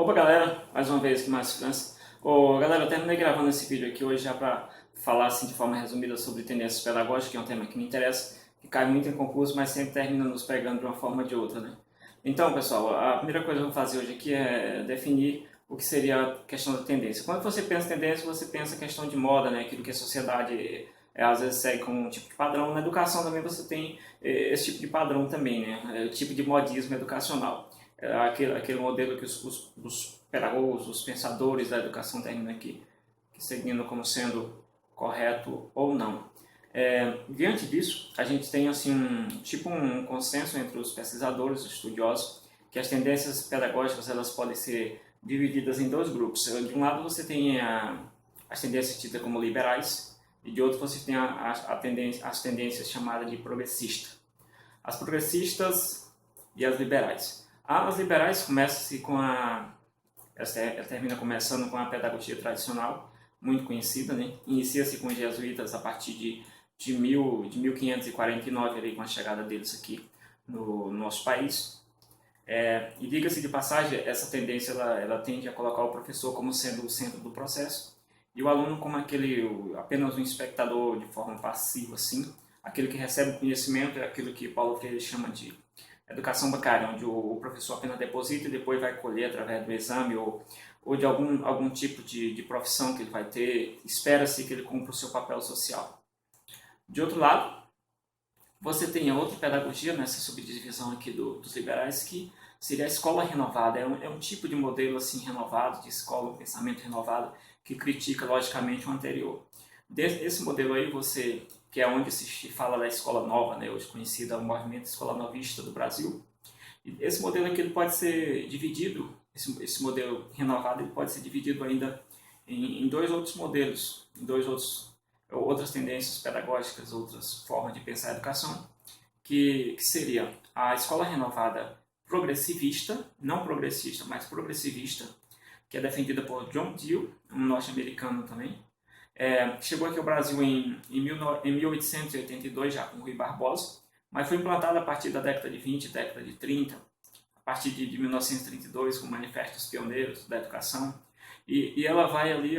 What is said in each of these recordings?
Opa galera, mais uma vez aqui mais França. Galera, eu terminei gravando esse vídeo aqui hoje já para falar assim de forma resumida sobre tendências pedagógicas, que é um tema que me interessa, que cai muito em concurso, mas sempre termina nos pegando de uma forma ou de outra, né? Então, pessoal, a primeira coisa que eu vou fazer hoje aqui é definir o que seria a questão da tendência. Quando você pensa em tendência, você pensa em questão de moda, né? Aquilo que a sociedade às vezes segue como um tipo de padrão. Na educação também você tem esse tipo de padrão também, né? O tipo de modismo educacional. Aquele modelo que os pedagogos, os pensadores da educação terminam aqui, seguindo como sendo correto ou não. Diante disso, a gente tem assim um consenso entre os pesquisadores, os estudiosos, que as tendências pedagógicas elas podem ser divididas em dois grupos. De um lado você tem as tendências tidas como liberais e de outro você tem as tendências chamadas de progressista. As progressistas e as liberais. As liberais termina começando com a pedagogia tradicional, muito conhecida, né? Inicia-se com os jesuítas a partir de 1549, ali, com a chegada deles aqui no nosso país. E diga-se de passagem, essa tendência ela tende a colocar o professor como sendo o centro do processo e o aluno como apenas um espectador de forma passiva, assim, aquele que recebe o conhecimento é aquilo que Paulo Freire chama de educação bancária, onde o professor apenas deposita e depois vai colher através do exame ou de algum tipo de profissão que ele vai ter, espera-se que ele cumpra o seu papel social. De outro lado, você tem a outra pedagogia, nessa subdivisão aqui dos liberais, que seria a escola renovada. É um tipo de modelo assim renovado, de escola, um pensamento renovado, que critica logicamente o anterior. Esse modelo aí, que é onde se fala da escola nova, né, hoje conhecida como movimento Escola Novista do Brasil. E esse modelo aqui ele pode ser dividido, esse modelo renovado ele pode ser dividido ainda em dois outros modelos, em outras tendências pedagógicas, outras formas de pensar a educação, que seria a escola renovada progressivista, não progressista, mas progressivista, que é defendida por John Dewey, um norte-americano também. Chegou aqui ao Brasil em 1882, já com Rui Barbosa, mas foi implantada a partir da década de 20, década de 30, a partir de 1932, com manifestos pioneiros da educação. E ela vai ali,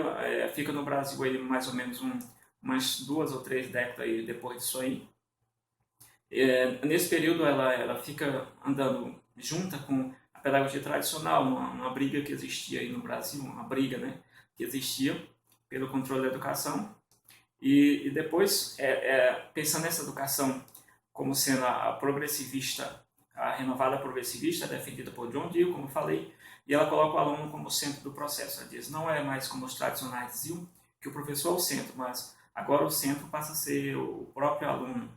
fica no Brasil aí mais ou menos umas 2 ou 3 décadas aí depois disso aí. Nesse período ela fica andando junta com a pedagogia tradicional, uma briga que existia aí no Brasil, uma briga, né, que existia pelo controle da educação. E depois, pensando nessa educação como sendo a progressivista, a renovada progressivista, defendida por John Dewey, como eu falei, e ela coloca o aluno como centro do processo. Ela diz, não é mais como os tradicionais diziam, que o professor é o centro, mas agora o centro passa a ser o próprio aluno.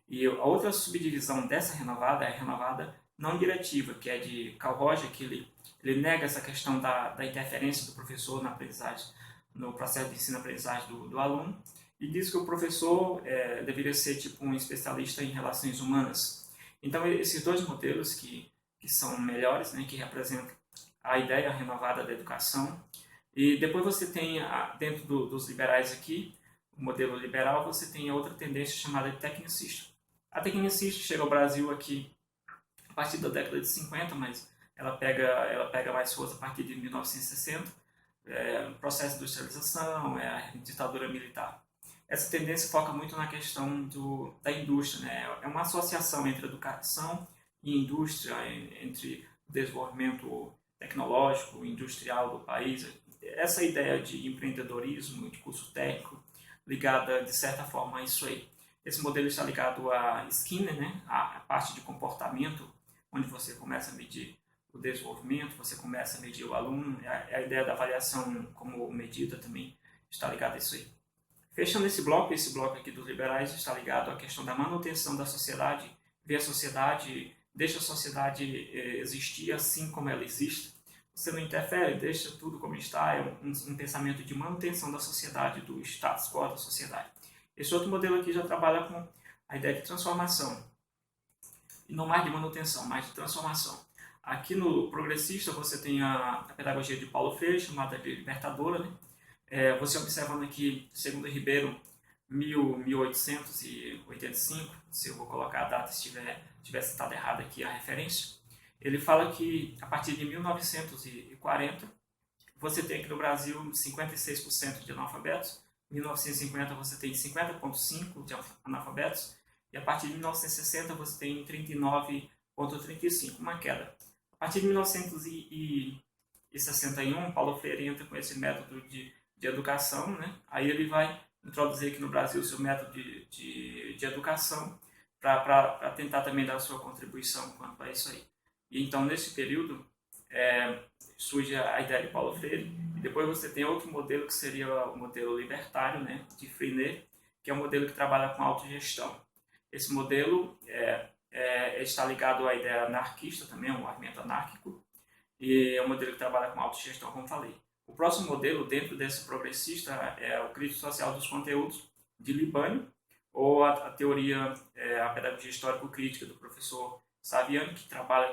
E a outra subdivisão dessa renovada é a renovada não diretiva, que é de Carl Roger, que ele nega essa questão da interferência do professor na aprendizagem, no processo de ensino-aprendizagem do aluno, e diz que o professor deveria ser tipo um especialista em relações humanas. Então, esses dois modelos que são melhores, né, que representam a ideia renovada da educação. E depois você tem, dentro dos liberais aqui, o modelo liberal, você tem outra tendência chamada de tecnicista. A tecnicista chega ao Brasil aqui a partir da década de 50, mas ela pega mais força a partir de 1960, processo de industrialização, a ditadura militar. Essa tendência foca muito na questão da indústria, né? É uma associação entre educação e indústria, entre o desenvolvimento tecnológico, industrial do país. Essa ideia de empreendedorismo, de curso técnico, ligada de certa forma a isso aí. Esse modelo está ligado a Skinner, né? A parte de comportamento, onde você começa a medir o desenvolvimento, você começa a medir o aluno, a ideia da avaliação como medida também está ligada a isso aí. Fechando esse bloco aqui dos liberais está ligado à questão da manutenção da sociedade, ver a sociedade, deixa a sociedade existir assim como ela existe, você não interfere, deixa tudo como está, é um pensamento de manutenção da sociedade, do status quo da sociedade. Esse outro modelo aqui já trabalha com a ideia de transformação, e não mais de manutenção, mas de transformação. Aqui no progressista você tem a pedagogia de Paulo Freire, chamada de libertadora, né? Você observando aqui, segundo Ribeiro, 1885, se eu vou colocar a data se tiver citado errado aqui a referência, Ele fala que a partir de 1940 você tem aqui no Brasil 56% de analfabetos, em 1950 você tem 50,5% de analfabetos, e a partir de 1960 você tem 39,35%, uma queda. A partir de 1961, Paulo Freire entra com esse método de educação, né? Aí ele vai introduzir aqui no Brasil o seu método de educação para tentar também dar a sua contribuição quanto a isso aí. E então, nesse período, surge a ideia de Paulo Freire, e depois você tem outro modelo que seria o modelo libertário, né, de Freinet, que é um modelo que trabalha com autogestão. Esse modelo está ligado à ideia anarquista também, um movimento anárquico, e é um modelo que trabalha com autogestão, como falei. O próximo modelo, dentro desse progressista, é o crítico social dos conteúdos, de Libânio, ou a teoria, a pedagogia histórico-crítica do professor Saviani,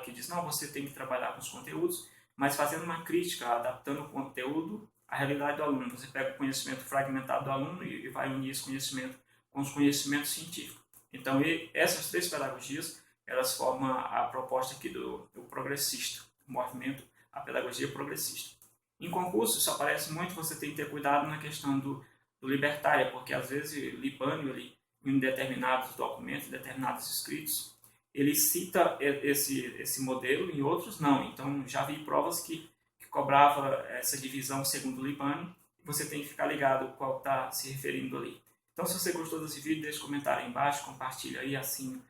que diz, não, você tem que trabalhar com os conteúdos, mas fazendo uma crítica, adaptando o conteúdo à realidade do aluno. Você pega o conhecimento fragmentado do aluno e vai unir esse conhecimento com os conhecimentos científicos. Então, essas três pedagogias, elas formam a proposta aqui do progressista, o movimento, a pedagogia progressista. Em concurso, isso aparece muito, você tem que ter cuidado na questão do libertário, porque às vezes Libânio, em determinados documentos, em determinados escritos, ele cita esse modelo, em outros não. Então, já vi provas que cobrava essa divisão segundo Libânio, e você tem que ficar ligado qual está se referindo ali. Então, se você gostou desse vídeo, deixa um comentário aí embaixo, compartilha aí, assina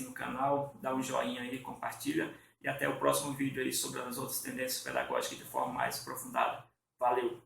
o canal, dá um joinha aí, compartilha, e até o próximo vídeo aí sobre as outras tendências pedagógicas de forma mais aprofundada. Valeu!